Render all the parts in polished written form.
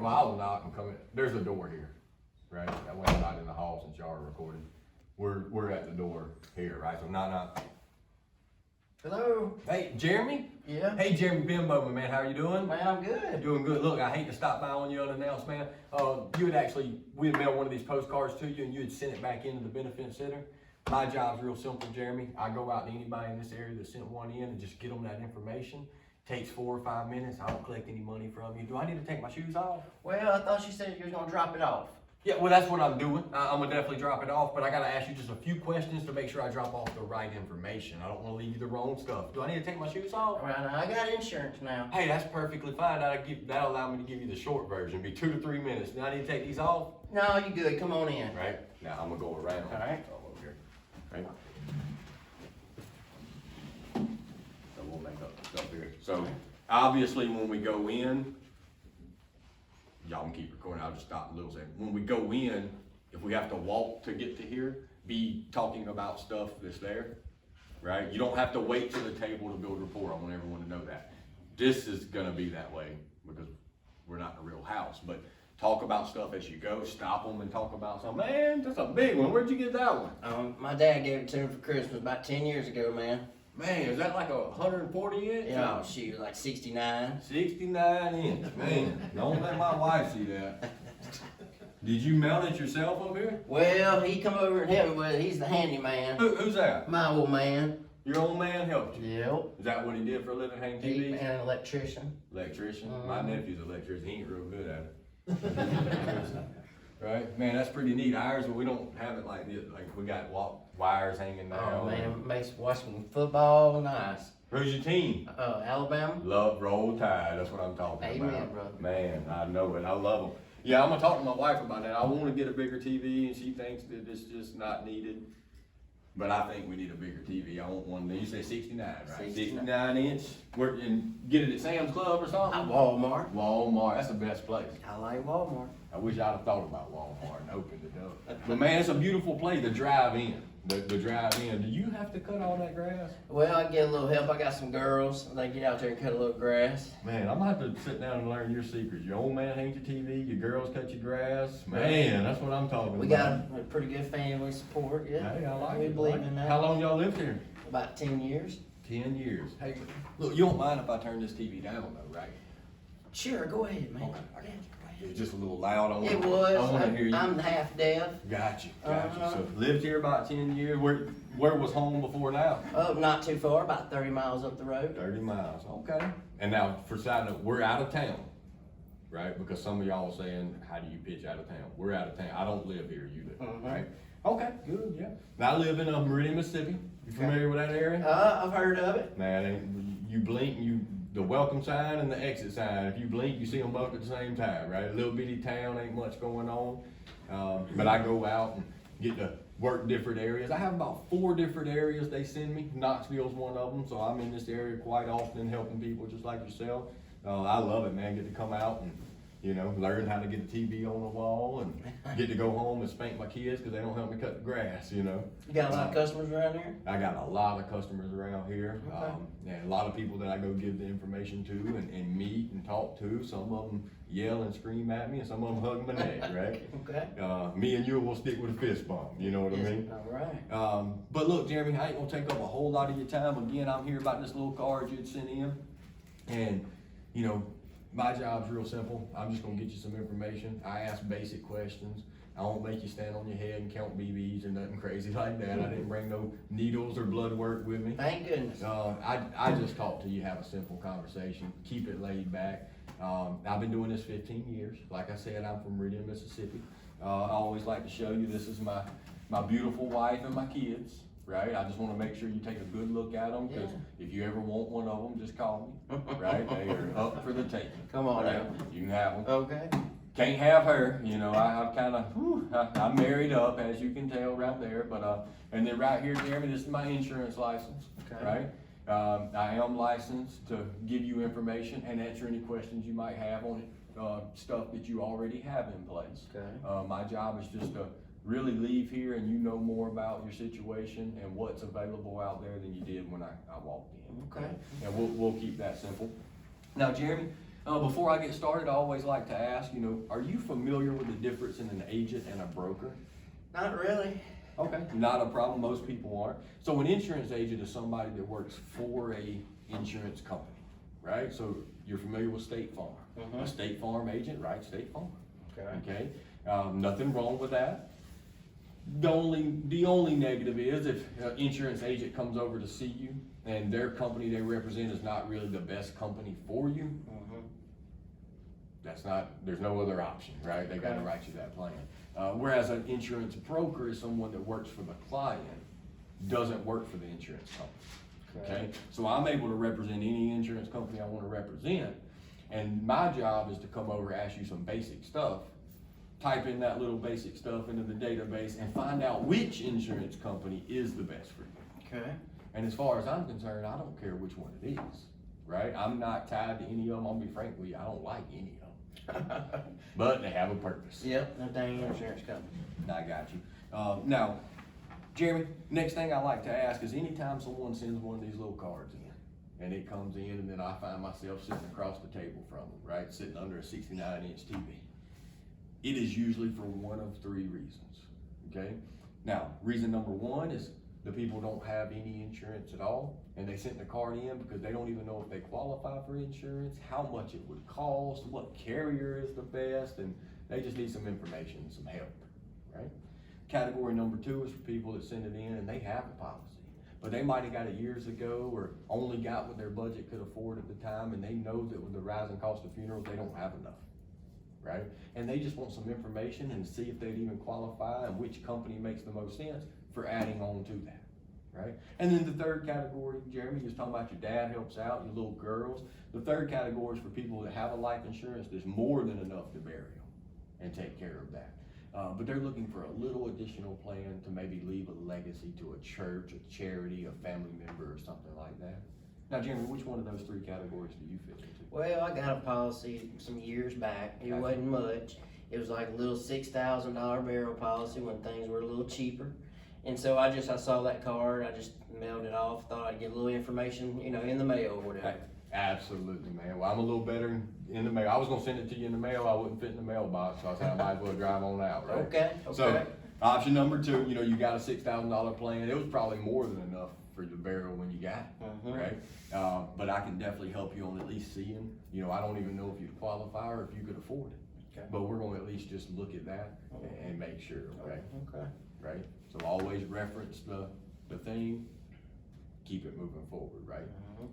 Well, I'll knock and come in. There's a door here, right? That way I'm not in the hall since y'all are recording. We're at the door here, right? So knock. Hello. Hey, Jeremy? Yeah? Hey, Jeremy Bimbo, my man, how are you doing? Man, I'm good. Doing good. Look, I hate to stop by on you unannounced, man. We had mailed one of these postcards to you and you had sent it back into the benefit center. My job's real simple, Jeremy. I go out to anybody in this area that sent one in and just get them that information. Takes 4 or 5 minutes. I don't collect any money from you. Do I need to take my shoes off? Well, I thought you said you was gonna drop it off. Yeah, well, that's what I'm doing. I'm gonna definitely drop it off, but I gotta ask you just a few questions to make sure I drop off the right information. I don't wanna leave you the wrong stuff. Do I need to take my shoes off? All right, I got insurance now. Hey, that's perfectly fine. That'll allow me to give you the short version. Be 2 to 3 minutes. Do I need to take these off? No, you good. Come on in. Right? Now I'm gonna go around. All right. Over here. Right? So we'll make up here. So obviously when we go in, y'all can keep recording, I'll just stop a little second. When we go in, if we have to walk to get to here, be talking about stuff that's there, right? You don't have to wait to the table to build rapport. I want everyone to know that. This is gonna be that way because we're not in a real house, but talk about stuff as you go, stop them and talk about something. Man, that's a big one. Where'd you get that one? My dad gave it to me for Christmas about 10 years ago, man. Man, is that like a 140 inch? Yeah, she was like 69. 69 inch, man. Don't let my wife see that. Did you mount it yourself up here? Well, he come over and helped me with it. He's the handyman. Who's that? My old man. Your old man helped you? Yep. Is that what he did for a living, hang He TVs? an electrician. Electrician? My nephew's an electrician. He ain't real good at it. Right? Man, that's pretty neat. Ours, we don't have it like this. Like we got wires hanging down. Oh man, makes watching football nice. Who's your team? Alabama. Love, roll, tide. That's what I'm talking Amen, about. brother. Man, I know it. I love them. Yeah, I'm gonna talk to my wife about that. I want to get a bigger TV, and she thinks that it's just not needed. But I think we need a bigger TV. I want one. You say 69, right? 69 inch. And get it at Sam's Club or something. Walmart. Walmart. That's the best place. I like Walmart. I wish I'd have thought about Walmart and opened it up. But man, it's a beautiful place. The drive-in. The drive-in. Do you have to cut all that grass? Well, I get a little help. I got some girls. They get out there and cut a little grass. Man, I'm gonna have to sit down and learn your secrets. Your old man hangs your TV, your girls cut your grass. Man, that's what I'm talking We about. got a pretty good family support, yeah. Hey, I like we it. believe Like it. in that. How long y'all lived here? About 10 years. 10 years. Hey, look, you don't mind if I turn this TV down though, right? Sure, go ahead, man. Okay. It's just a little loud. I It was. want to hear you. I'm half deaf. Gotcha. Uh-huh. So lived here about 10 years. Where was home before now? Oh, not too far, about 30 miles up the road. 30 miles. Okay. And now, for side note, we're out of town, right? Because some of y'all are saying, how do you pitch out of town? We're out of town. I don't live here. You do, right? Okay, good, yeah. Now, I live in Meridian, Mississippi. You familiar with that area? I've heard of it. Man, you blink, the welcome sign and the exit sign. If you blink, you see them both at the same time, right? A little bitty town, ain't much going on. But I go out and get to work different areas. I have about 4 different areas they send me. Knoxville's one of them, so I'm in this area quite often helping people just like yourself. I love it, man. Get to come out and, learn how to get the TV on the wall and get to go home and spank my kids because they don't help me cut the grass, You got a lot of customers around here? I got a lot of customers around here, Okay. and a lot of people that I go give the information to and meet and talk to. Some of them yell and scream at me, and some of them hug my neck, right? Okay. Me and you will stick with a fist bump, you know what I mean? All right. But look, Jeremy, I ain't gonna take up a whole lot of your time. Again, I'm here about this little card you'd sent in, and my job's real simple. I'm just gonna get you some information. I ask basic questions. I won't make you stand on your head and count BBs or nothing crazy like that. I didn't bring no needles or blood work with me. Thank goodness. I just talk to you, have a simple conversation, keep it laid back. I've been doing this 15 years. Like I said, I'm from Meridian, Mississippi. I always like to show you this is my beautiful wife and my kids, right? I just want to make sure you take a good look at them because if you ever want one of them, just call me, right? They are up for the taking. Come on right? now. You can have them. Okay. Can't have her, I've kind of, I'm married up, as you can tell right there, but, and then right here, Jeremy, this is my insurance license, Okay. right? I am licensed to give you information and answer any questions you might have on stuff that you already have in place. Okay. My job is just to really leave here and you know more about your situation and what's available out there than you did when I walked in. Okay. And we'll keep that simple. Now, Jeremy, Before I get started, I always like to ask, are you familiar with the difference in an agent and a broker? Not really. Okay, not a problem, most people aren't. So an insurance agent is somebody that works for a insurance company, right? So you're familiar with State Farm. A State Farm agent, right? State Farm. Okay, nothing wrong with that. The only negative is if an insurance agent comes over to see you and their company they represent is not really the best company for you, there's no other option, right? They gotta write you that plan. Whereas an insurance broker is someone that works for the client, doesn't work for the insurance company, okay? So I'm able to represent any insurance company I wanna represent, and my job is to come over, ask you some basic stuff, type in that little basic stuff into the database and find out which insurance company is the best for you. Okay. And as far as I'm concerned, I don't care which one it is, right? I'm not tied to any of them. I'll be frank with you, I don't like any of them. But they have a purpose. Yep, no dang insurance company. I got you. Now, Jeremy, next thing I like to ask is anytime someone sends one of these little cards in, and it comes in and then I find myself sitting across the table from them, right? Sitting under a 69-inch TV. It is usually for one of three reasons, okay? Now, reason number one is the people don't have any insurance at all, and they sent the card in because they don't even know if they qualify for insurance, how much it would cost, what carrier is the best, and they just need some information, some help, right? Category number two is for people that send it in and they have a policy, but they might have got it years ago or only got what their budget could afford at the time, and they know that with the rising cost of funerals, they don't have enough. Right? And they just want some information and see if they'd even qualify and which company makes the most sense for adding on to that, right? And then the third category, Jeremy, you was talking about your dad helps out, your little girls. The third category is for people that have a life insurance that's more than enough to bury them and take care of that. But they're looking for a little additional plan to maybe leave a legacy to a church, a charity, a family member, or something like that. Now, Jeremy, which one of those three categories do you fit into? Well, I got a policy some years back. It wasn't much. It was like a little $6,000 burial policy when things were a little cheaper. And so I saw that card, I just mailed it off, thought I'd get a little information, in the mail or whatever. Absolutely, man. Well, I'm a little better in the mail. I was gonna send it to you in the mail, I wouldn't fit in the mailbox, so I said I might as well drive on out, right? Okay. So, option number two, you got a $6,000 plan. It was probably more than enough for the burial when you got it, right? But I can definitely help you on at least seeing, I don't even know if you'd qualify or if you could afford it. Okay. But we're gonna at least just look at that and make sure, okay? Okay. Right? So always reference the thing, keep it moving forward, right?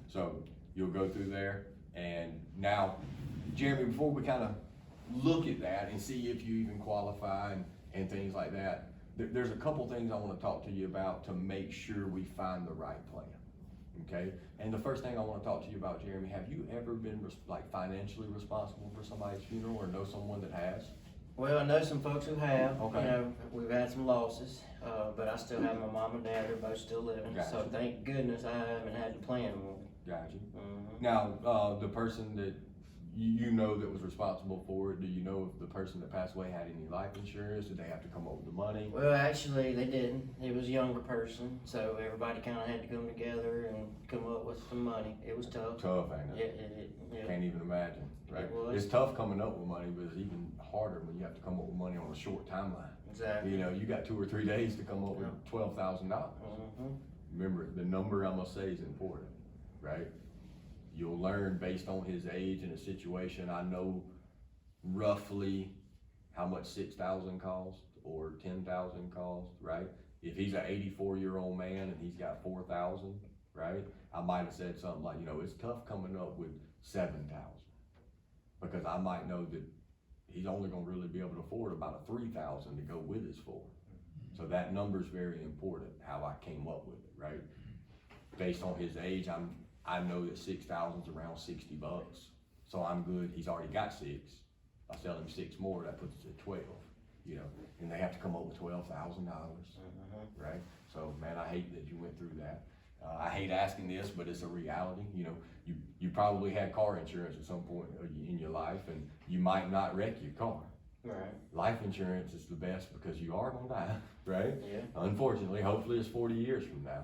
So you'll go through there, and now, Jeremy, before we kind of look at that and see if you even qualify and things like that, there's a couple things I want to talk to you about to make sure we find the right plan, okay? And the first thing I want to talk to you about, Jeremy, have you ever been financially responsible for somebody's funeral or know someone that has? Well, I know some folks who have. Okay. We've had some losses, but I still have my mom and dad. They're both still living. Gotcha. So thank goodness I haven't had to plan one. Got you. Now, the person that that was responsible for it, do you know if the person that passed away had any life insurance? Did they have to come up with the money? Well, actually, they didn't. It was a younger person, so everybody kind of had to come together and come up with some money. It was tough. Tough, ain't it? Yeah. Can't even imagine, right? It was. It's tough coming up with money, but it's even harder when you have to come up with money on a short timeline. Exactly. You got 2 or 3 days to come up with $12,000. Remember, the number I'm gonna say is important, right? You'll learn based on his age and his situation. I know roughly how much 6,000 costs or 10,000 costs, right? If he's an 84-year-old man and he's got 4,000, right? I might have said something like, it's tough coming up with 7,000 because I might know that he's only gonna really be able to afford about a 3,000 to go with his 4. So that number is very important, how I came up with it, right? Based on his age, I know that 6,000 is around $60, so I'm good. He's already got 6. I sell him 6 more, that puts us at 12. And they have to come up with $12,000, right? So, man, I hate that you went through that. I hate asking this, but it's a reality. You probably had car insurance at some point in your life, and you might not wreck your car. Right. Life insurance is the best because you are gonna die, right? Yeah. Unfortunately, hopefully it's 40 years from now.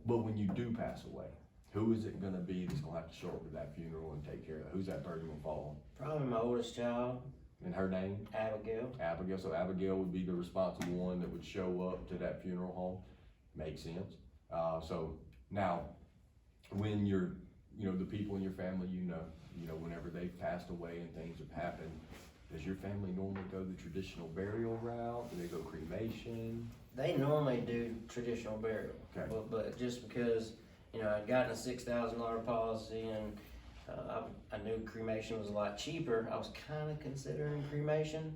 But when you do pass away, who is it gonna be that's gonna have to show up to that funeral and take care of it? Who's that burden gonna fall Probably my oldest child, on? And her name? Abigail. Abigail, so Abigail would be the responsible one that would show up to that funeral home. Makes sense. So now, when you're, the people in your family, whenever they've passed away and things have happened, does your family normally go the traditional burial route? Do they go cremation? They normally do traditional burial, Okay. but just because, I'd gotten a $6,000 policy and I knew cremation was a lot cheaper, I was kinda considering cremation.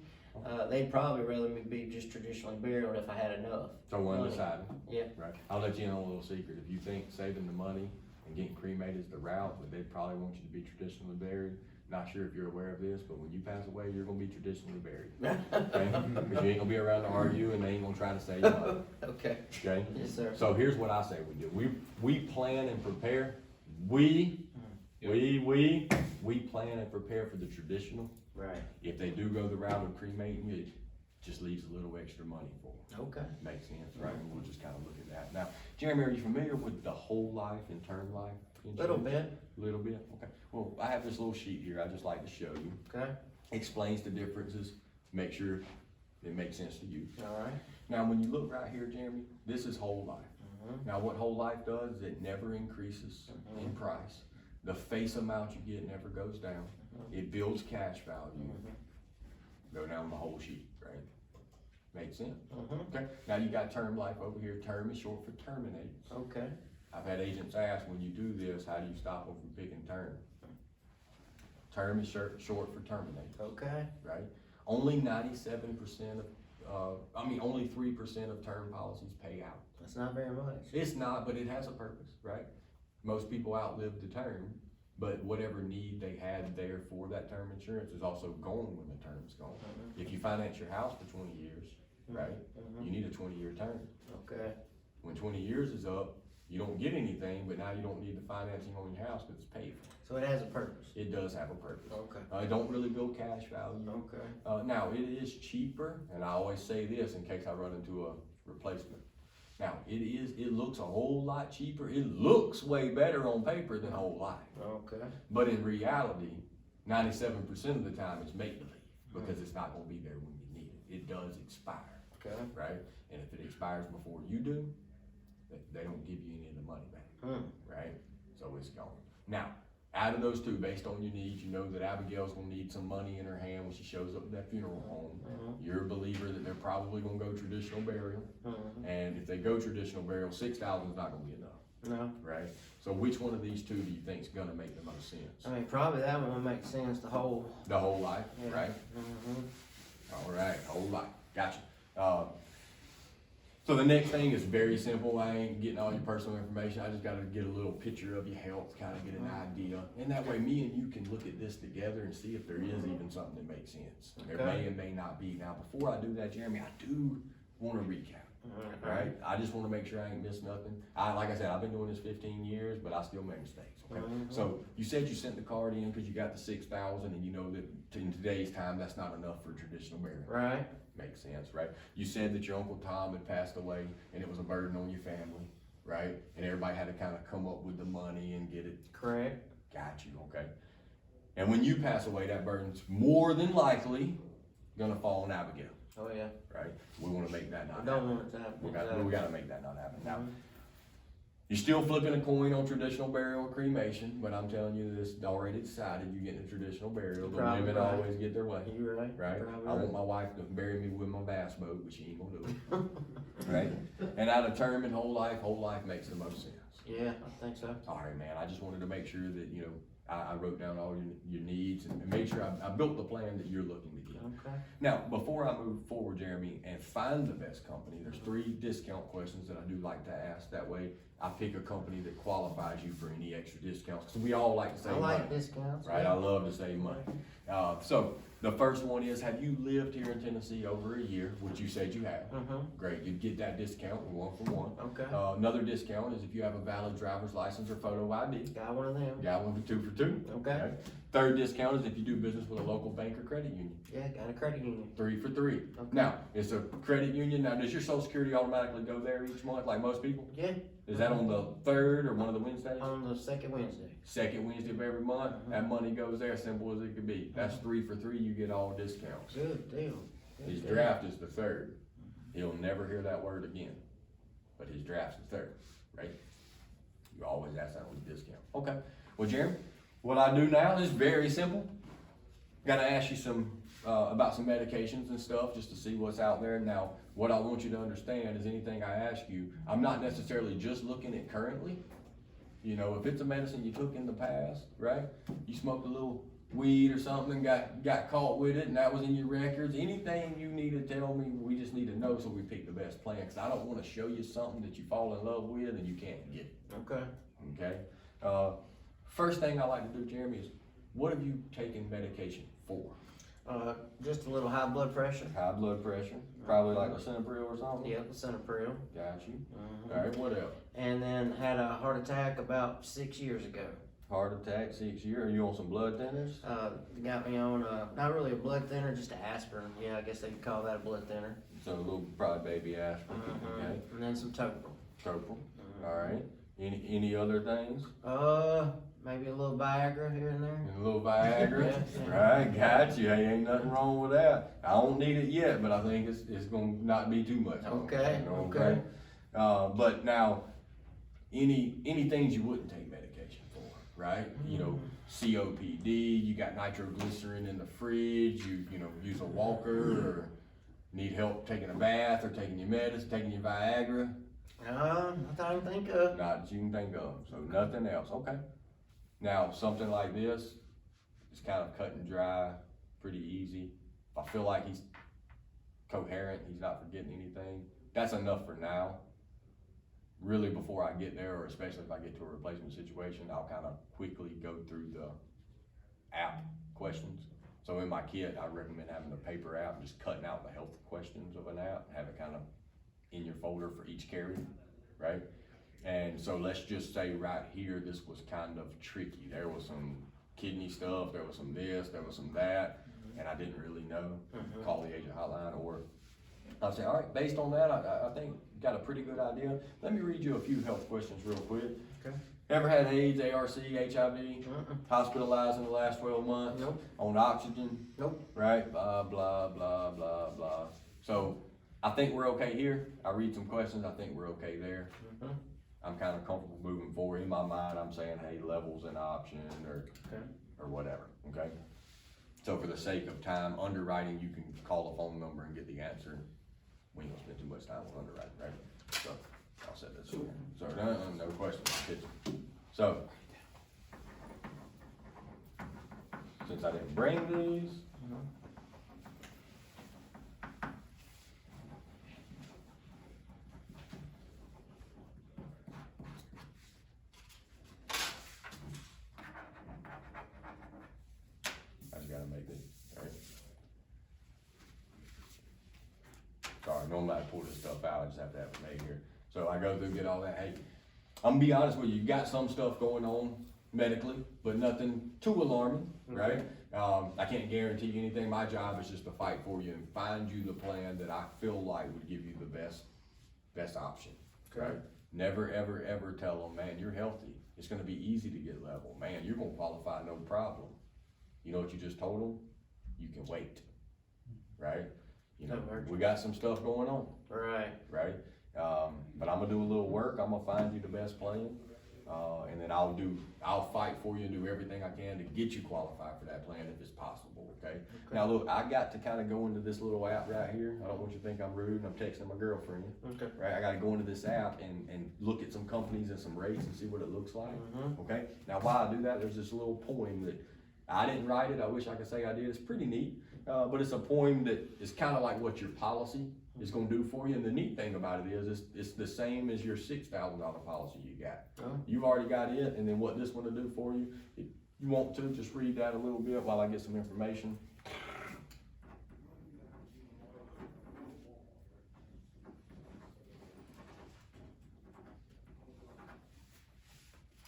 They'd probably rather me be just traditionally buried if I had enough. So undecided. Yeah. Right. I'll let you in on a little secret. If you think saving the money and getting cremated is the route, but they'd probably want you to be traditionally buried. Not sure if you're aware of this, but when you pass away, you're gonna be traditionally buried. Okay? Because you ain't gonna be around to argue and they ain't gonna try to save you money. Okay. Okay? Yes, sir. So here's what I say we do. We plan and prepare. We plan and prepare for the traditional. Right. If they do go the route of cremating you, it just leaves a little extra money for them. Okay. Makes sense, right? And we'll just kind of look at that. Now, Jeremy, are you familiar with the whole life and term life insurance? Little bit. Little bit, okay. Well, I have this little sheet here I just like to show you. Okay. Explains the differences, make sure it makes sense to you. All right. Now, when you look right here, Jeremy, this is whole life. Mhm. Now, what whole life does is it never increases in price. The face amount you get never goes down. It builds cash value. Go down the whole sheet, right? Makes sense? Okay. Now you got term life over here. Term is short for terminates. Okay. I've had agents ask, when you do this, how do you stop them from picking term? Term is short for terminate. Okay. Right? Only 97% only 3% of term policies pay out. That's not very much. It's not, but it has a purpose, right? Most people outlive the term, but whatever need they had there for that term insurance is also gone when the term's gone. If you finance your house for 20 years, right, you need a 20-year term. Okay. When 20 years is up, you don't get anything, but now you don't need the financing on your house because it's paid for. So it has a purpose. It does have a purpose. Okay. It don't really build cash value. Okay. Now, it is cheaper, and I always say this in case I run into a replacement. Now, it looks a whole lot cheaper. It looks way better on paper than whole life. Okay. But in reality, 97% of the time it's make-believe because it's not gonna be there when you need it. It does expire, Okay. right? And if it expires before you do, they don't give you any of the money back, right? So it's gone. Now, out of those two, based on your needs, you know that Abigail's gonna need some money in her hand when she shows up at that funeral home. You're a believer that they're probably gonna go traditional burial. And if they go traditional burial, $6,000 is not gonna be enough. No. Right? So which one of these two do you think is gonna make the most sense? I mean, probably that one would make sense. The whole. The whole life, Yeah. right? All right, whole life. Gotcha. So the next thing is very simple. I ain't getting all your personal information. I just gotta get a little picture of your health, kind of get an idea. And that way me and you can look at this together and see if there is even something that makes sense. There may and may not be. Now, before I do that, Jeremy, I do wanna recap. Right? I just wanna make sure I ain't missed nothing. Like I said, I've been doing this 15 years, but I still make mistakes, okay? So you said you sent the card in because you got the 6,000 and you know that in today's time, that's not enough for traditional burial. Right. Makes sense, right? You said that your Uncle Tom had passed away and it was a burden on your family, right? And everybody had to kind of come up with the money and get it. Correct. Got you, okay. And when you pass away, that burden's more than likely gonna fall on Abigail, Oh yeah. right? We wanna make that not I don't happen. want it to happen. We gotta make that not happen. Now, you're still flipping a coin on traditional burial or cremation, but I'm telling you this, already decided you're getting a traditional burial. The Probably women right. always get their way. You're right. Right? Probably I want right. my wife to bury me with my bass boat, but she ain't gonna do it. Right? And out of term and whole life makes the most sense. Yeah, I think so. All right, man, I just wanted to make sure that, I wrote down all your needs and make sure I built the plan that you're looking to get. Okay. Now, before I move forward, Jeremy, and find the best company, there's 3 discount questions that I do like to ask. That way, I pick a company that qualifies you for any extra discounts, because we all like to save I money. like discounts. Right, I love to save money. So the first one is, have you lived here in Tennessee over a year, which you said you have? Great, you'd get that discount, 1 for 1. Okay. Another discount is if you have a valid driver's license or photo ID. Got one of them. Got 1 for 2 for 2. Okay. Third discount is if you do business with a local bank or credit union. Yeah, got a credit union. 3 for 3. Okay. Now, it's a credit union. Now, does your Social Security automatically go there each month like most people? Yeah. Is that on the 3rd or one of the Wednesdays? On the second Wednesday. Second Wednesday of every month, that money goes there, simple as it could be. That's 3 for 3, you get all discounts. Good deal. Good His deal. draft is the 3rd. He'll never hear that word again, but his draft's the 3rd, right? You always ask that on the discount. Okay, well, Jeremy, what I do now is very simple. Gotta ask you some, about some medications and stuff, just to see what's out there. Now, what I want you to understand is anything I ask you, I'm not necessarily just looking at currently. You know, if it's a medicine you took in the past, right? You smoked a little weed or something, got caught with it, and that was in your records. Anything you need to tell me, we just need to know so we pick the best plan. Cause I don't wanna show you something that you fall in love with and you can't get. Okay. Okay? First thing I like to do, Jeremy, is what have you taken medication for? Just a little high blood pressure. High blood pressure, probably like lisinopril or something? Yep, Lisinopril. Got you. Mhm. Alright, what else? And then had a heart attack about 6 years ago. Heart attack, 6 years. Are you on some blood thinners? Got me on, not really a blood thinner, just an aspirin. Yeah, I guess they could call that a blood thinner. So a little, probably baby aspirin, okay? And then some Toprol. Toprol, alright. Any other things? Maybe a little Viagra here and there. And a little Viagra? Yeah. Right, got you. Hey, ain't nothing wrong with that. I don't need it yet, but I think it's gonna not be too much. Okay, You know, okay. But now, any things you wouldn't take medication for, right? You know, COPD, you got nitroglycerin in the fridge, you know, use a walker, or need help taking a bath, or taking your medicine, taking your Viagra? Nothing I can think of. Not that you can think of, so nothing else, okay. Now, something like this is kind of cut and dry, pretty easy. If I feel like he's coherent, he's not forgetting anything, that's enough for now. Really, before I get there, or especially if I get to a replacement situation, I'll kind of quickly go through the app questions. So in my kit, I recommend having a paper app, and just cutting out the health questions of an app, have it kind of in your folder for each carry, right? And so let's just say right here, this was kind of tricky. There was some kidney stuff, there was some this, there was some that, and I didn't really know. Call the agent hotline, or I'll say, all right, based on that, I think got a pretty good idea. Let me read you a few health questions real quick. Okay. Ever had AIDS, ARC, HIV, hospitalized in the last 12 months? Nope. On oxygen? Nope. Right, blah, blah, blah, blah, blah. So I think we're okay here. I read some questions, I think we're okay there. I'm kind of comfortable moving forward. In my mind, I'm saying, hey, level's an option, or whatever, okay? So for the sake of time, underwriting, you can call a phone number and get the answer. We ain't gonna spend too much time on underwriting, right? So I'll set this in there. So no questions. So since I didn't bring these, I just gotta make it, right? Sorry, normally I pull this stuff out, I just have to have it made here. So I go through, get all that. Hey, I'm gonna be honest with you, you got some stuff going on medically, but nothing too alarming, right? I can't guarantee you anything. My job is just to fight for you and find you the plan that I feel like would give you the best option, right? Never, ever, ever tell them, man, you're healthy. It's gonna be easy to get level. Man, you're gonna qualify, no problem. You know what you just told them? You can wait, right? You know, we got some stuff going on. Right. Right? But I'm gonna do a little work. I'm gonna find you the best plan. And then I'll fight for you and do everything I can to get you qualified for that plan if it's possible, okay? Now look, I got to kind of go into this little app right here. I don't want you to think I'm rude and I'm texting my girlfriend. Okay. Right? I gotta go into this app and look at some companies and some rates and see what it looks like, okay? Now while I do that, there's this little poem that I didn't write it. I wish I could say I did. It's pretty neat. But it's a poem that is kind of like what your policy is going to do for you. And the neat thing about it is it's the same as your $6,000 policy you got. You've already got it, and then what this one will do for you, if you want to, just read that a little bit while I get some information.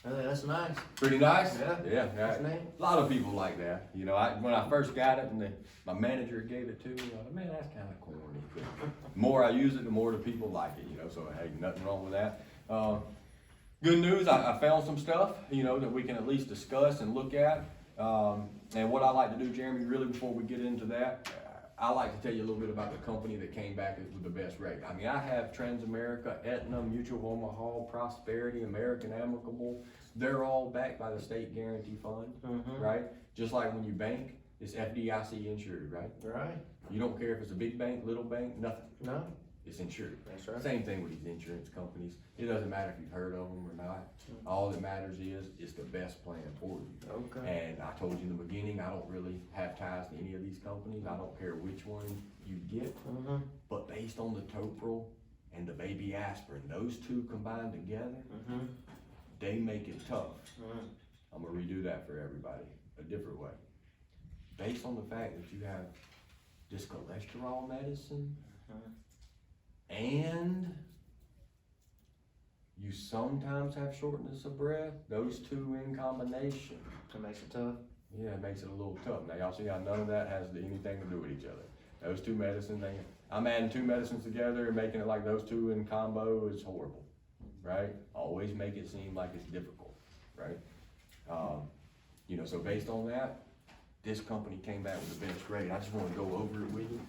That's nice. Pretty nice? Yeah. That's neat. A lot of people like that. You know, when I first got it and my manager gave it to me, I thought, man, that's kind of corny. But the more I use it, the more the people like it, you know, so hey, nothing wrong with that. good news, I found some stuff, you know, that we can at least discuss and look at. And what I like to do, Jeremy, really before we get into that, I like to tell you a little bit about the company that came back with the best rate. I mean, I have Transamerica, Aetna, Mutual of Omaha, Prosperity, American Amicable. They're all backed by the state guarantee fund, right? Just like when you bank, it's FDIC insured, right? Right. You don't care if it's a big bank, little bank, nothing. No. It's insured. That's right. Same thing with these insurance companies. It doesn't matter if you've heard of them or not. All that matters is it's the best plan for you. Okay. And I told you in the beginning, I don't really have ties to any of these companies. I don't care which one you get. But based on the Topril and the baby aspirin, those two combined together, they make it tough. I'm gonna redo that for everybody, a different way. Based on the fact that you have this cholesterol medicine, and you sometimes have shortness of breath, those two in combination. That makes it tough. Yeah, it makes it a little tough. Now y'all see how none of that has anything to do with each other. Those two medicines, I'm adding two medicines together and making it like those two in combo is horrible, right? Always make it seem like it's difficult, right? You know, so based on that, this company came back with the best rate. I just wanna go over it with you.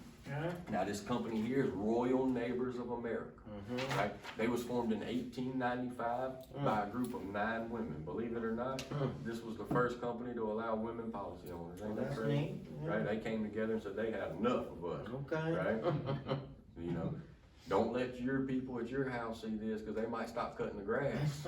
Now this company here is Royal Neighbors of America, right? They was formed in 1895 by a group of 9 women. Believe it or not, this was the first company to allow women policy owners. Ain't that That's crazy? neat. Right? They came together and said they had enough of us, Okay. right? You know, don't let your people at your house see this because they might stop cutting the grass,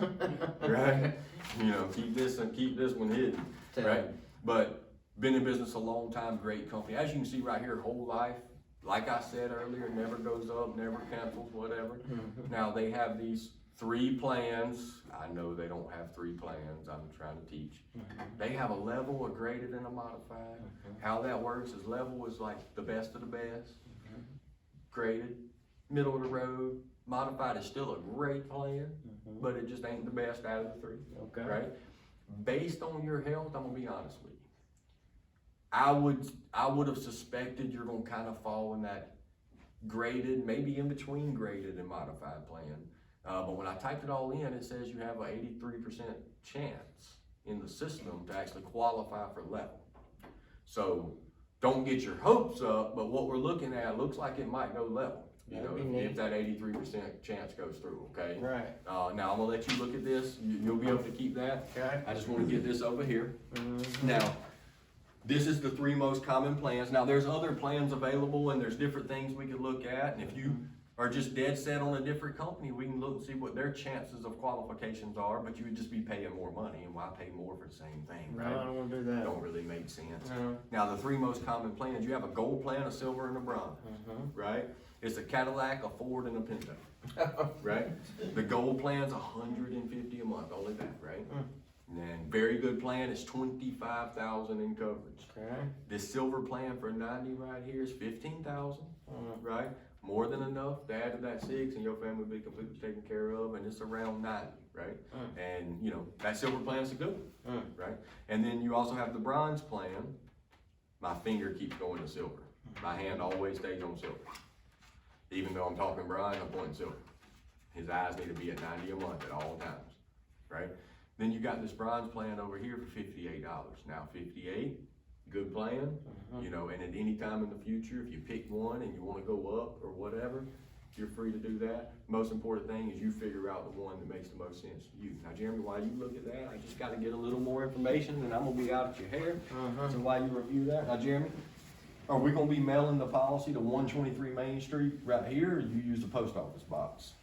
right? You know, keep this one hidden, right? But been in business a long time, great company. As you can see right here, whole life. Like I said earlier, never goes up, never cancels, whatever. Now they have these 3 plans. I know they don't have 3 plans, I'm trying to teach. They have a level, a graded, and a modified. How that works is level is like the best of the best. Graded, middle of the road. Modified is still a great plan, but it just ain't the best out of the 3, right? Based on your health, I'm gonna be honest with you. I would have suspected you're gonna kind of fall in that graded, maybe in between graded and modified plan. But when I typed it all in, it says you have an 83% chance in the system to actually qualify for level. So don't get your hopes up, but what we're looking at looks like it might go level. You know, if that 83% chance goes through, okay? Right. Now I'm gonna let you look at this. You'll be able to keep that. Okay. I just wanna get this over here. Now, this is the 3 most common plans. Now, there's other plans available and there's different things we could look at. And if you are just dead set on a different company, we can look and see what their chances of qualifications are, but you would just be paying more money. And why pay more for the same thing, right? No, I don't wanna do that. Don't really make sense. No. Now, the 3 most common plans, you have a gold plan, a silver, and a bronze, right? It's a Cadillac, a Ford, and a Pinto, right? The gold plan's $150 a month, only that, right? And very good plan is $25,000 in coverage. Okay. This silver plan for 90 right here is $15,000, right? More than enough to add to that 6 and your family will be completely taken care of, and it's around 90, right? And you know, that silver plan is a good one, right? And then you also have the bronze plan. My finger keeps going to silver. My hand always stays on silver. Even though I'm talking bronze, I'm pointing silver. His eyes need to be at 90 a month at all times, right? Then you got this bronze plan over here for $58. Now 58, good plan, you know, and at any time in the future, if you pick one and you wanna go up or whatever, you're free to do that. Most important thing is you figure out the one that makes the most sense to you. Now Jeremy, while you look at that, I just gotta get a little more information and I'm gonna be out at your hair. So while you review that, now Jeremy, are we gonna be mailing the policy to 123 Main Street right here, or you use the post office box?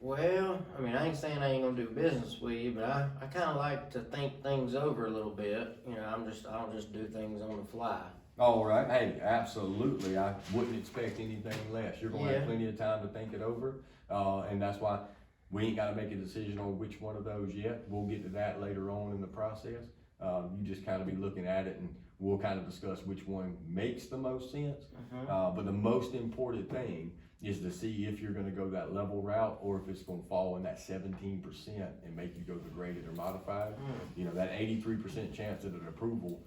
Well, I mean, I ain't saying I ain't gonna do business with you, but I kinda like to think things over a little bit. You know, I don't just do things on the fly. All right, hey, absolutely, I wouldn't expect anything less. You're gonna Yeah. have plenty of time to think it over, and that's why we ain't gotta make a decision on which one of those yet. We'll get to that later on in the process. You just kinda be looking at it and we'll kind of discuss which one makes the most sense. But the most important thing is to see if you're gonna go that level route or if it's gonna fall in that 17% and make you go the graded or modified. You know, that 83% chance of an approval,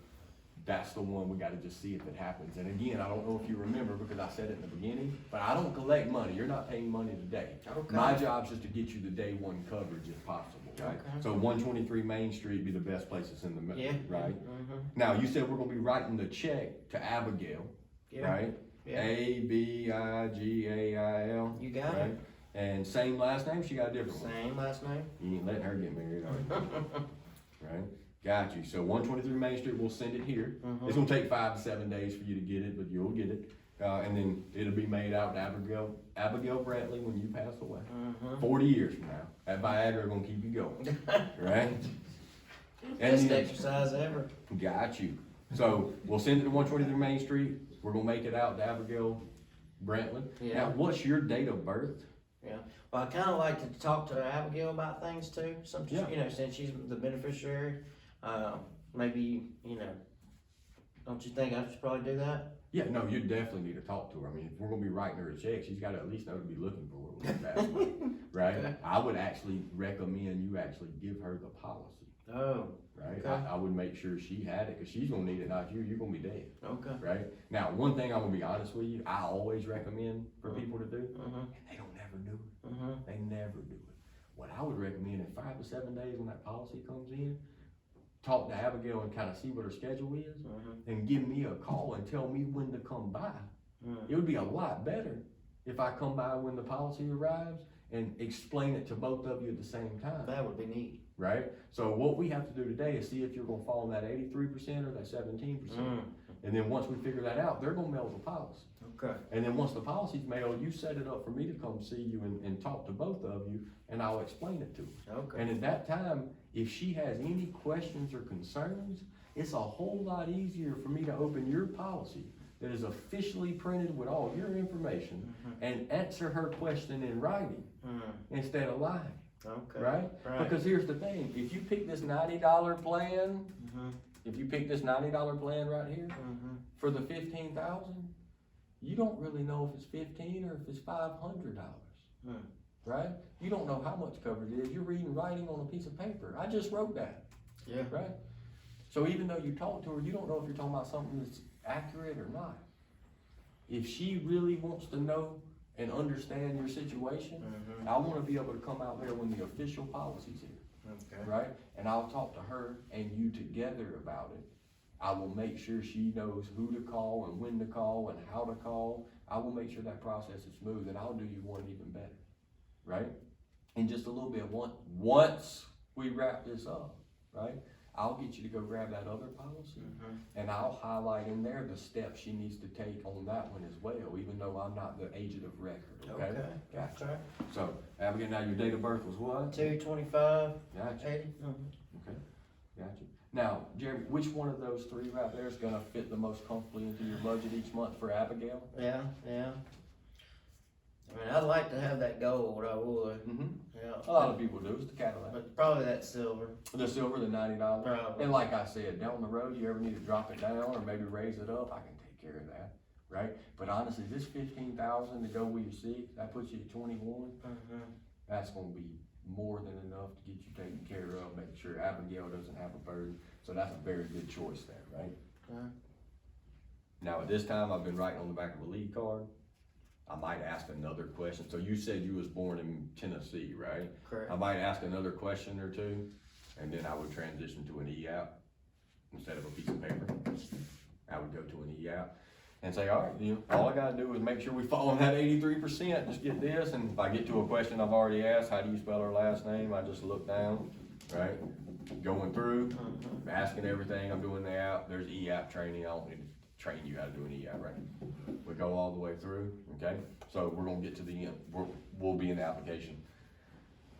that's the one we gotta just see if it happens. And again, I don't know if you remember because I said it in the beginning, but I don't collect money. You're not paying money today. Okay. My job's just to get you the day 1 coverage if possible. right? Okay. So 123 Main Street be the best place to send the money, Yeah. right? Mm-hmm. Now, you said we're gonna be writing the check to Abigail, Yeah. right? Yeah. Abigail. You got right? it. And same last name, she got a different one. Same last name. You ain't letting her get married, are you? Right? Got you. So 123 Main Street, we'll send it here. Mhm. It's gonna take 5 to 7 days for you to get it, but you'll get it. And then it'll be made out to Abigail Brantley when you pass away. Mhm. 40 years from now. That Viagra gonna keep you going, right? Best then- exercise ever. Got you. So we'll send it to 123 Main Street. We're gonna make it out to Abigail Brantley. Yeah. Now, what's your date of birth? Well, I kind of like to talk to Abigail about things too. Sometimes, Yeah. you know, since she's the beneficiary, maybe, you know, don't you think I should probably do that? Yeah, no, you definitely need to talk to her. I mean, if we're gonna be writing her a check, she's gotta at least know to be looking for it when we pass away, right? Okay. I would actually recommend you actually give her the policy, Oh, right? Okay. I would make sure she had it, cause she's gonna need it, not you. You're gonna be dead, okay. right? Now, one thing I'm gonna be honest with you, I always recommend for people to do, Mm-hmm. and they don't never do it. Mm-hmm. They never do it. What I would recommend in 5 to 7 days when that policy comes in, talk to Abigail and kind of see what her schedule is, Mm-hmm. and give me a call and tell me when to come by. Mm. It would be a lot better if I come by when the policy arrives and explain it to both of you at the same time, That would be neat. right? So what we have to do today is see if you're gonna fall in that 83% or that 17%. Mm. And then once we figure that out, they're gonna mail the policy. Okay. And then once the policy's mailed, you set it up for me to come see you and talk to both of you, and I'll explain it to her. Okay. And at that time, if she has any questions or concerns, it's a whole lot easier for me to open your policy that is officially printed with all your information and answer her question in writing Mm. instead of lying, Okay. right? Right. Because here's the thing, if you pick this $90 plan, Mm-hmm. if you pick this $90 plan right here Mm-hmm. for the 15,000, you don't really know if it's 15 or if it's $500, Mm. right? You don't know how much coverage it is. You're reading writing on a piece of paper. I just wrote that, Yeah. right? So even though you talk to her, you don't know if you're talking about something that's accurate or not. If she really wants to know and understand your situation, Mm-hmm. I want to be able to come out there when the official policy's here, Okay. right? And I'll talk to her and you together about it. I will make sure she knows who to call and when to call and how to call. I will make sure that process is smooth, and I'll do you one even better, right? In just a little bit, once we wrap this up, right? I'll get you to go grab that other policy, Mm-hmm. and I'll highlight in there the steps she needs to take on that one as well, even though I'm not the agent of record, okay? Okay. Gotcha. Okay. So, Abigail, now your date of birth was what? 225, Gotcha. 80. Mm-hmm. Okay, gotcha. Now, Jeremy, which one of those three right there is gonna fit the most comfortably into your budget each month for Abigail? Yeah, yeah. I mean, I'd like to have that gold, I would, Mm-hmm. yeah. A lot of people do, it's the Cadillac. But probably that silver, The silver, the $90. probably. And like I said, down the road, you ever need to drop it down or maybe raise it up, I can take care of that, right? But honestly, this 15,000 to go with your six, that puts you at 21, Mm-hmm. that's gonna be more than enough to get you taken care of, making sure Abigail doesn't have a burden. So that's a very good choice there, right? Okay. Now, at this time, I've been writing on the back of a lead card. I might ask another question. So you said you was born in Tennessee, right? Correct. I might ask another question or two, and then I would transition to an e-app instead of a piece of paper. I would go to an e-app and say, all right, all I gotta do is make sure we fall in that 83%, just get this, and if I get to a question I've already asked, how do you spell her last name? I just look down, right? Going through, Mm-hmm. asking everything, I'm doing the app, there's e-app training, I don't need to train you how to do an e-app, right? We go all the way through, okay? So we're gonna get to the end, we'll be in the application.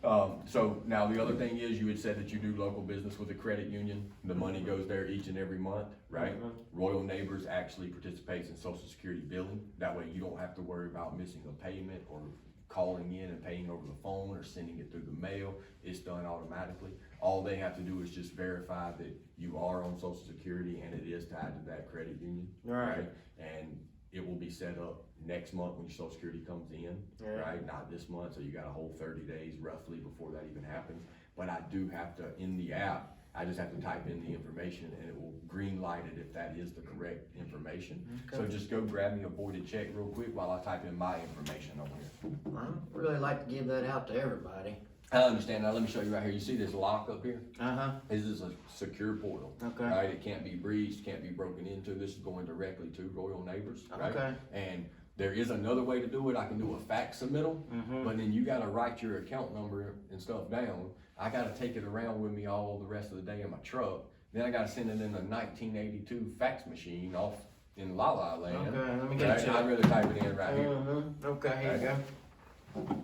So now the other thing is, you had said that you do local business with a credit union. The money goes there each and every month, right? Mhm. Royal Neighbors actually participates in Social Security billing. That way you don't have to worry about missing a payment or calling in and paying over the phone or sending it through the mail. It's done automatically. All they have to do is just verify that you are on Social Security and it is tied to that credit union, Right. And it will be set up next month when your Social Security comes in, Yeah. right? Not this month, so you got a whole 30 days roughly before that even happens. But I do have to, in the app, I just have to type in the information and it will green light it if that is the correct information. So Okay. just go grab me a voided check real quick while I type in my information on here. I'd really like to give that out to everybody. I understand. Now let me show you right here. You see this lock up here? Uh-huh. This is a secure portal. Okay. Right? It can't be breached, can't be broken into. This is going directly to Royal Neighbors. Right? Okay. And there is another way to do it. I can do a fax submittal, but then you gotta write your account number and stuff down. I gotta take it around with me all the rest of the day in my truck. Then I gotta send it in a 1982 fax machine off in La La Land. Okay, let me get Right? it. I'd rather type it in right here. Okay, here you go.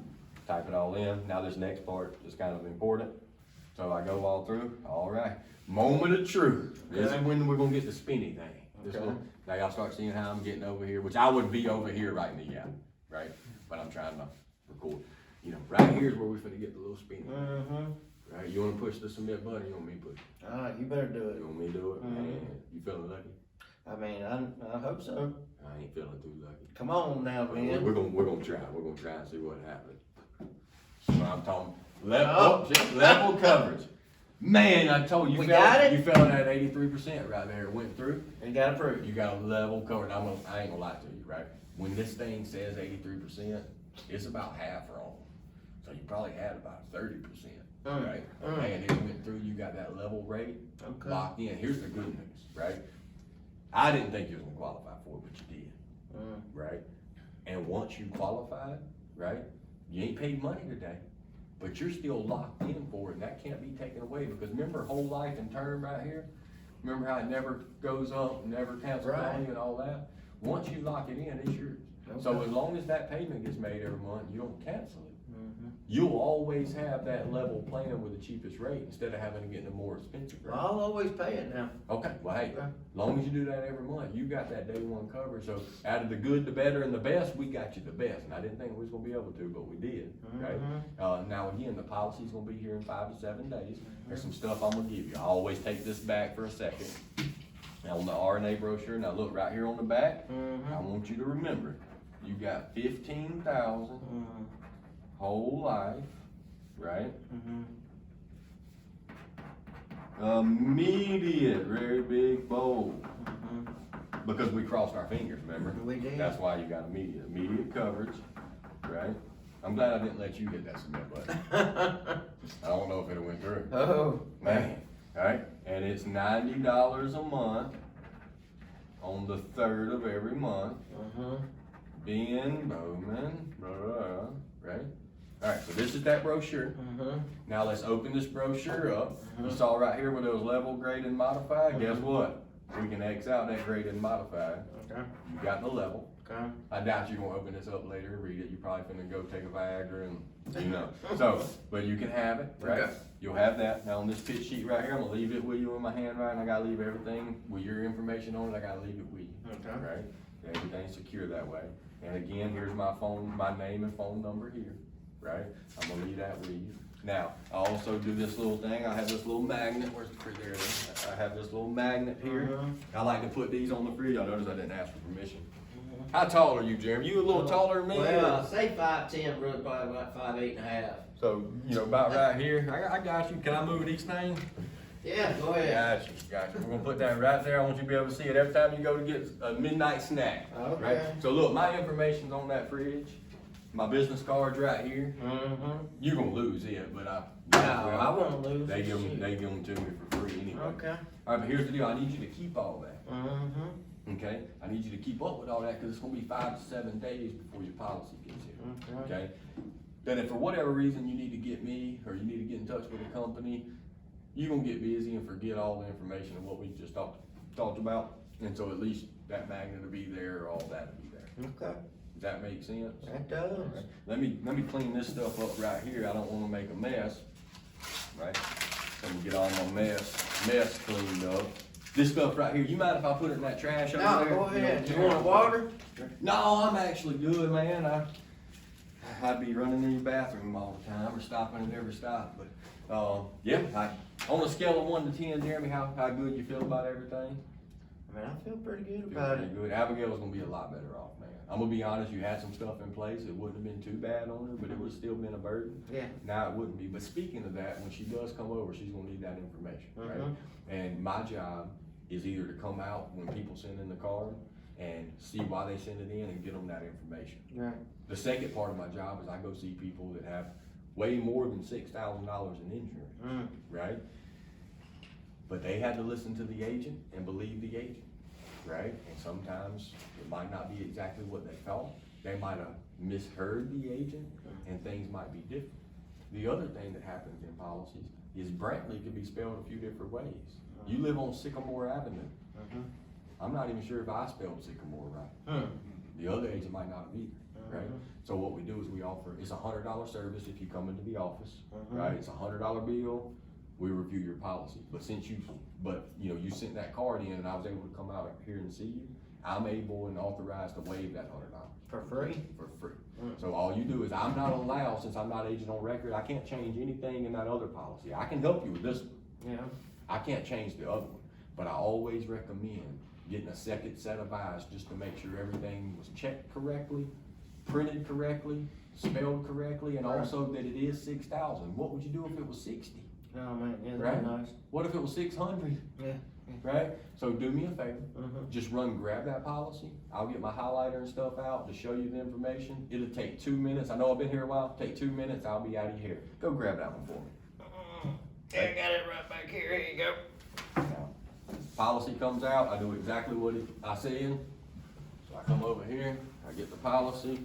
Type it all in. Now this next part is kind of important. So I go all through. All right. Moment of truth. This is when we're gonna get the spinny thing. This Okay. will, now y'all start seeing how I'm getting over here, which I would be over here right in the gap, right? But I'm trying to record. You know, right here is where we're finna get the little spinny. Right? You wanna push the submit button, or you want me to push it? Alright, you better do You it. want me to do it? Man, you feeling lucky? I mean, I hope so. I ain't feeling too lucky. Come on now, man. We're gonna try. We're gonna try and see what happens. So I'm talking level coverage. Man, I told you, We got it? You fell in that 83% right there. It went through. You got approved. You got a level coverage. I ain't gonna lie to you, right? When this thing says 83%, it's about half wrong. So you probably had about 30%, right? And it went through. You got that level rate locked in. Here's the good news, right? I didn't think you was gonna qualify for it, but you did, right? And once you qualified, right, you ain't paid money today, but you're still locked in for it, and that can't be taken away, because remember whole life and term right here? Remember how it never goes up, never cancels on you and all that? Once you lock it in, it's yours. So as long as that payment gets made every month, you don't cancel it. You'll always have that level plan with the cheapest rate instead of having to get a more expensive rate. Well, I'll always pay it now. Okay, well, hey, as long as you do that every month, you got that day one coverage. So out of the good, the better, and the best, we got you the best. And I didn't think we was gonna be able to, but we did, right? Now again, the policy's gonna be here in 5 to 7 days. There's some stuff I'm gonna give you. I always take this back for a second. Now on the RNA brochure, now look right here on the back, I want you to remember, you got 15,000 whole life, right? Immediate, very big, bold. Because we crossed our fingers, remember? We did. That's why you got immediate coverage, right? I'm glad I didn't let you hit that submit button. I don't know if it went through. Oh. Man, alright? And it's $90 a month on the 3rd of every month. Ben Bowman, right? Alright, so this is that brochure. Now let's open this brochure up. You saw right here where there was level, grade, and modified. Guess what? We can X out that grade and modified. You got the level. I doubt you're gonna open this up later and read it. You're probably finna go take a Viagra and, you know. So, but you can have it, right? You'll have that. Now on this pit sheet right here, I'm gonna leave it with you in my handwriting. I gotta leave everything with your information on it. I gotta leave it with you, right? Everything's secure that way. And again, here's my phone, my name and phone number here, right? I'm gonna leave that with you. Now, I also do this little thing. I have this little magnet. Where's the fridge? There it is. I have this little magnet here. I like to put these on the fridge. I notice I didn't ask for permission. How tall are you, Jeremy? You a little taller than me? Well, say 5'10", really probably about 5'8.5". So, you know, about right here. I got you. Can I move these things? Yeah, go ahead. Gotcha. We're gonna put that right there. I want you to be able to see it every time you go to get a midnight snack. Right? So look, my information's on that fridge. My business card's right here. You're gonna lose it, but no, I won't lose they it. give them to me for free anyway. Okay. All right, but here's the deal. I need you to keep all that. Okay? I need you to keep up with all that because it's gonna be 5 to 7 days before your policy gets here. Okay? Then if for whatever reason you need to get me or you need to get in touch with a company, you're gonna get busy and forget all the information of what we just talked about. And so at least that magnet will be there, or all that will be there. Okay. Does that make sense? That does. Right. Let me clean this stuff up right here. I don't wanna make a mess, right? Let me get all my mess cleaned up. This stuff right here, you mind if I put it in that trash over No, there? go ahead. You want water? No, I'm actually good, man. I'd be running in your bathroom all the time or stopping at every stop, but yeah. On a scale of 1 to 10, Jeremy, how good you feel about everything? I mean, I feel pretty good Feel about pretty it. good. Abigail's gonna be a lot better off, man. I'm gonna be honest, you had some stuff in place. It wouldn't have been too bad on her, but it would have still been a burden. Yeah. Now it wouldn't be. But speaking of that, when she does come over, she's gonna need that information, right? And my job is either to come out when people send in the card and see why they send it in and get them that information. Right. The second part of my job is I go see people that have way more than $6,000 in insurance, right? But they had to listen to the agent and believe the agent, right? And sometimes it might not be exactly what they thought. They might have misheard the agent and things might be different. The other thing that happens in policies is Brantley could be spelled a few different ways. You live on Sycamore Avenue. I'm not even sure if I spelled Sycamore right. The other agent might not have either, right? So what we do is we offer, it's $100 service if you come into the office, right? It's $100 bill. We review your policy. But since you sent that card in and I was able to come out here and see you, I'm able and authorized to waive that $100. For free? For free. So all you do is, I'm not allowed, since I'm not agent on record, I can't change anything in that other policy. I can help you with this one. Yeah. I can't change the other one, but I always recommend getting a second set of eyes just to make sure everything was checked correctly, printed correctly, spelled correctly, and also that it is 6,000. What would you do if it was 60? Oh man, yeah, that's Right? nice. What if it was 600? Yeah. Right? So do me a favor, just grab that policy. I'll get my highlighter and stuff out to show you the information. It'll take 2 minutes. I know I've been here a while. Take 2 minutes. I'll be out of your hair. Go grab that one for me. Yeah, I got it right back here. Here you go. Now, policy comes out. I do exactly what I said. So I come over here. I get the policy.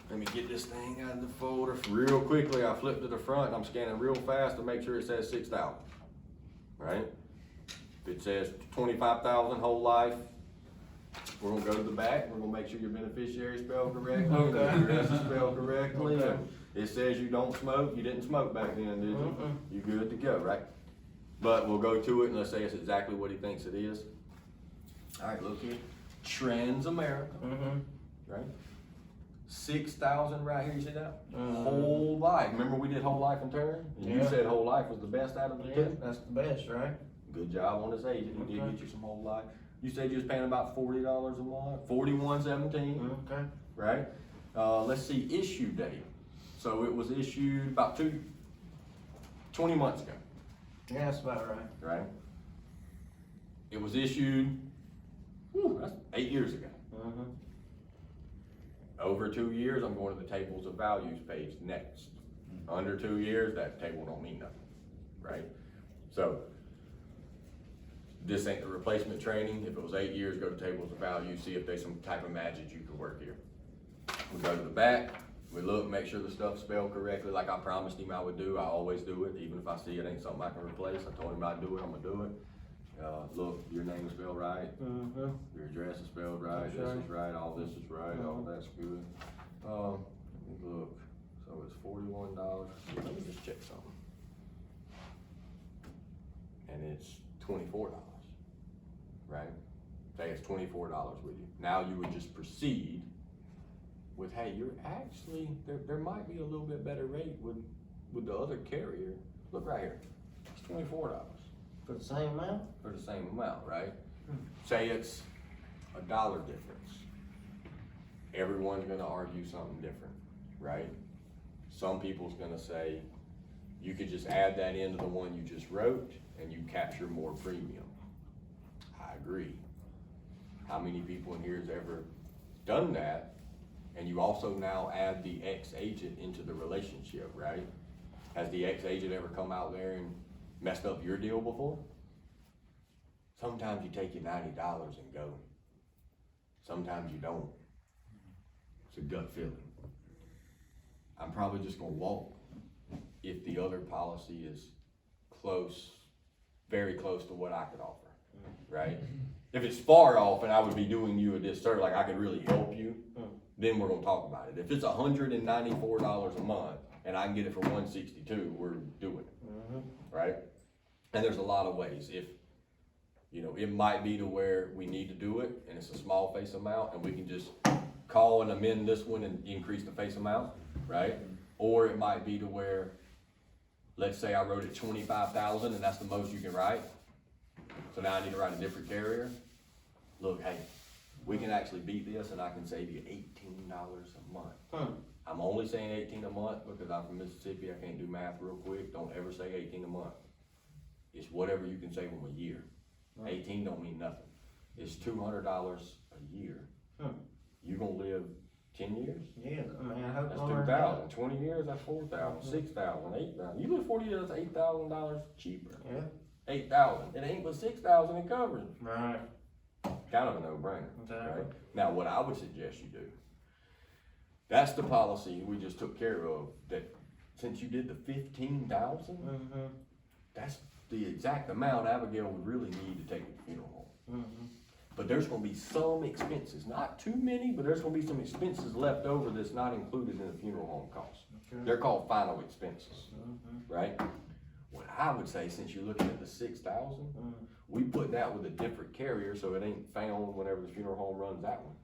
Let me get this thing out of the folder real quickly. I flip to the front and I'm scanning real fast to make sure it says 6,000. Right? If it says 25,000 whole life, we're gonna go to the back. We're gonna make sure your beneficiary is spelled correctly. Okay. The address is spelled correctly. Okay. It says you don't smoke. You didn't smoke back then, did you? You good to go, right? But we'll go to it and let's say it's exactly what he thinks it is. All right, look here. Transamerica, right? 6,000 right here, you see that? Whole life. Remember we did whole life and term? And you said whole life was the best out of the two? That's the best, right? Good job on this agent. He did get you some whole life. You said you was paying about $40 a month, $41.17, Okay. right? Let's see, issue date. So it was issued about 20 months ago, Yeah, that's about right. right? It was issued, that's 8 years ago. Over 2 years, I'm going to the tables of values page next. Under 2 years, that table don't mean nothing, right? So this ain't the replacement training. If it was 8 years, go to tables of value, see if there's some type of magic you could work here. We go to the back, we look, make sure the stuff's spelled correctly like I promised him I would do. I always do it, even if I see it ain't something I can replace. I told him I'd do it, I'm gonna do it. Look, your name is spelled right. Your address is spelled right. That's This right. is right. All this is right. All that's good. Look, so it's $41. Let me just check something. And it's $24, right? Say it's $24 with you. Now you would just proceed with, hey, you're actually, there might be a little bit better rate with the other carrier. Look right here. It's $24. For the same amount? For the same amount, right? Say it's $1 difference. Everyone's gonna argue something different, right? Some people's gonna say, you could just add that into the one you just wrote and you capture more premium. I agree. How many people in here has ever done that? And you also now add the ex-agent into the relationship, right? Has the ex-agent ever come out there and messed up your deal before? Sometimes you take your $90 and go. Sometimes you don't. It's a gut feeling. I'm probably just gonna walk if the other policy is close, very close to what I could offer, right? If it's far off and I would be doing you a disservice, like I could really help you, then we're gonna talk about it. If it's $194 a month and I can get it for $162, we're doing it, right? And there's a lot of ways. If, it might be to where we need to do it and it's a small face amount and we can just call and amend this one and increase the face amount, right? Or it might be to where, let's say I wrote it 25,000 and that's the most you can write. So now I need to write a different carrier. Look, hey, we can actually beat this and I can save you $18 a month. I'm only saying 18 a month because I'm from Mississippi. I can't do math real quick. Don't ever say 18 a month. It's whatever you can save them a year. 18 don't mean nothing. It's $200 a year. You're gonna live 10 years? Yeah, man, I hope That's longer than 2,000. 20 years, that's 4,000, 6,000, 8,000. You live 40 years, that's $8,000 cheaper. Yeah. 8,000. It ain't but 6,000 in coverage. Right. Kind of a no-brainer. Exactly. Right? Now, what I would suggest you do, that's the policy we just took care of, that since you did the 15,000, that's the exact amount Abigail would really need to take the funeral home. But there's gonna be some expenses, not too many, but there's gonna be some expenses left over that's not included in the funeral home cost. Okay. They're called final expenses, right? What I would say, since you're looking at the 6,000, we put that with a different carrier so it ain't found whenever the funeral home runs that one,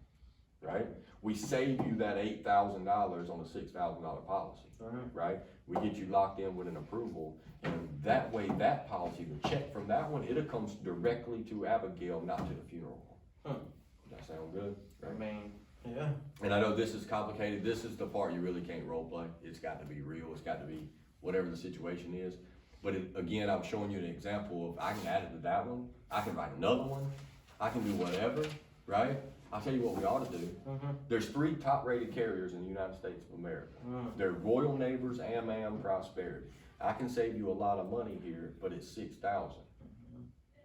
right? We save you that $8,000 on a $6,000 policy, right? We get you locked in with an approval, and that way that policy, the check from that one, it comes directly to Abigail, not to the funeral home. Does that sound good? Right? I mean, yeah. And I know this is complicated. This is the part you really can't role play. It's got to be real. It's got to be whatever the situation is. But again, I'm showing you an example of I can add it to that one. I can write another one. I can do whatever, right? I'll tell you what we ought to do. There's 3 top-rated carriers in the United States of America. They're Royal Neighbors, AmAm, Prosperity. I can save you a lot of money here, but it's 6,000.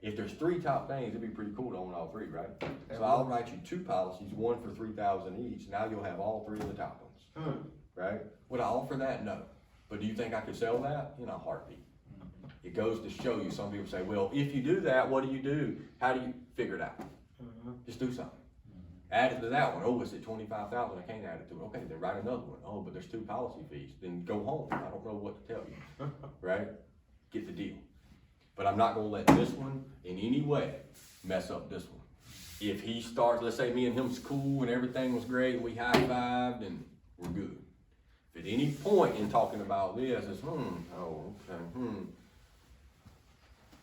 If there's 3 top things, it'd be pretty cool to own all 3, right? So I'll write you 2 policies, one for 3,000 each. Now you'll have all 3 of the top ones, right? Would I offer that? No. But do you think I could sell that? In a heartbeat. It goes to show you, some people say, well, if you do that, what do? How do you figure it out? Just do something. Add it to that one. Oh, it's at 25,000. I can't add it to it. Okay, then write another one. Oh, but there's 2 policy fees. Then go home. I don't know what to tell you, right? Get the deal. But I'm not gonna let this one in any way mess up this one. If he starts, let's say me and him's cool and everything was great and we high-fived and we're good. If at any point in talking about this, it's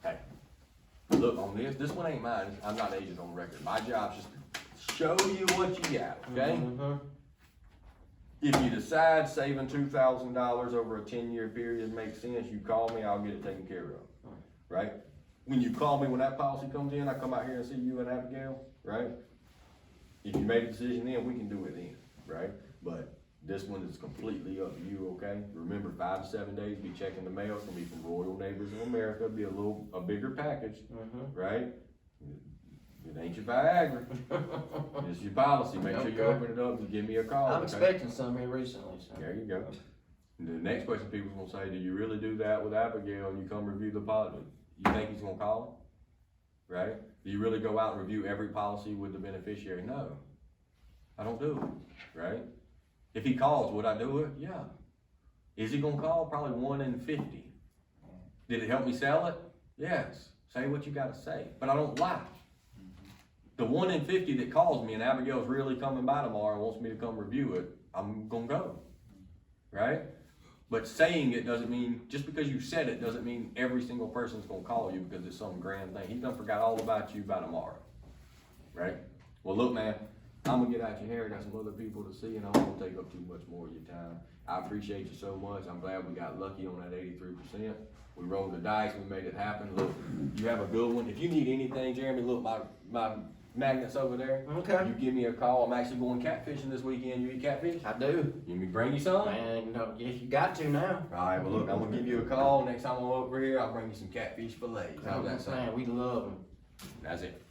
hey, look on this one ain't mine. I'm not an agent on record. My job's just to show you what you got, okay? If you decide saving $2,000 over a 10-year period makes sense, you call me, I'll get it taken care of, right? When you call me, when that policy comes in, I come out here and see you and Abigail, right? If you made a decision then, we can do it then, right? But this one is completely up to you, okay? Remember, 5 to 7 days, be checking the mail. It's gonna be from Royal Neighbors of America. It'll be a bigger package, right? It ain't your Viagra. It's your policy. Make sure you open it up and give me a call. I'm expecting some here recently. So. There you go. And the next question people's gonna say, do you really do that with Abigail and you come review the policy? You think he's gonna call? Right? Do you really go out and review every policy with the beneficiary? No. I don't do it, right? If he calls, would I do it? Yeah. Is he gonna call? Probably 1 in 50. Did it help me sell it? Yes. Say what you gotta say, but I don't lie. The 1 in 50 that calls me and Abigail's really coming by tomorrow and wants me to come review it, I'm gonna go, right? But saying it doesn't mean, just because you said it doesn't mean every single person's gonna call you because it's some grand thing. He's done forgot all about you by tomorrow, right? Well, look, man, I'm gonna get out your hair. I got some other people to see and I don't wanna take up too much more of your time. I appreciate you so much. I'm glad we got lucky on that 83%. We rolled the dice, we made it happen. Look, you have a good one. If you need anything, Jeremy, look, my magnets over there. Okay. You give me a call. I'm actually going catfishing this weekend. You eat catfish? I do. You me bring you some? Man, no, you got to now. All right, well, look, I'm going to give you a call. Next time I'm over here, I'll bring you some catfish fillets. How's that sound? Man, we love them. That's it.